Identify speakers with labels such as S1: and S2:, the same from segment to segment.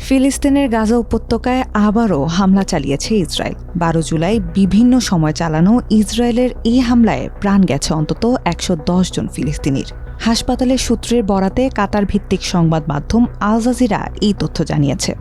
S1: ফিলিস্তিনের গাজা উপত্যকায় আবারও হামলা চালিয়েছে ইসরায়েল। ১২ জুলাই বিভিন্ন সময় চালানো ইসরায়েলের এই হামলায় প্রাণ গেছে অন্তত ১১০ জন ফিলিস্তিনির। হাসপাতালের সূত্রের বরাতে কাতার ভিত্তিক সংবাদ মাধ্যম আল জাজিরা এই তথ্য জানিয়েছে।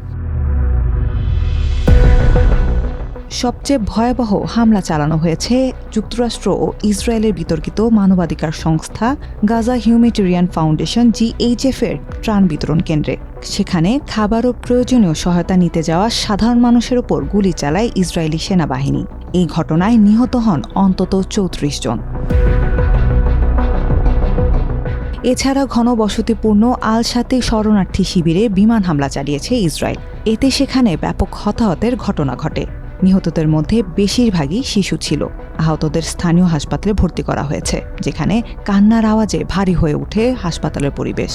S1: সবচেয়ে ভয়াবহ হামলা চালানো হয়েছে যুক্তরাষ্ট্র ও ইসরায়েলের বিতর্কিত মানবাধিকার সংস্থা গাজা হিউম্যানিটেরিয়ান ফাউন্ডেশন GHF এর ত্রাণ বিতরণ কেন্দ্রে। সেখানে খাবার ও প্রয়োজনীয় সহায়তা নিতে যাওয়া সাধারণ মানুষের ওপর গুলি চালায় ইসরায়েলি সেনাবাহিনী। এই ঘটনায় নিহত হন অন্তত ৩৪ জন। এছাড়া ঘনবসতিপূর্ণ আল শাতি শরণার্থী শিবিরে বিমান হামলা চালিয়েছে ইসরায়েল। এতে সেখানে ব্যাপক হতাহতের ঘটনা ঘটে। নিহতদের মধ্যে বেশিরভাগই শিশু ছিল। আহতদের স্থানীয় হাসপাতালে ভর্তি করা হয়েছে, যেখানে কান্নার আওয়াজে ভারী হয়ে ওঠে হাসপাতালের পরিবেশ।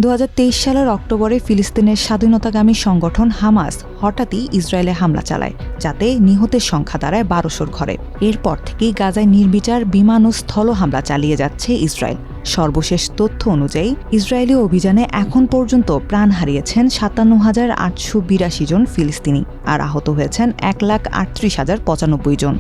S1: ২০২৩ সালের অক্টোবরে ফিলিস্তিনের স্বাধীনতাকামী সংগঠন হামাস হঠাৎই ইসরায়েলে হামলা চালায়, যাতে নিহতের সংখ্যা দাঁড়ায় ১২০০ ঘরে। এরপর থেকেই গাজায় নির্বিচার বিমান ও স্থল হামলা চালিয়ে যাচ্ছে ইসরায়েল। সর্বশেষ তথ্য অনুযায়ী ইসরায়েলি অভিযানে এখন পর্যন্ত প্রাণ হারিয়েছেন ৫৭,৮৮২ জন ফিলিস্তিনি, আর আহত হয়েছেন ১,৩৮,০৯৫ জন।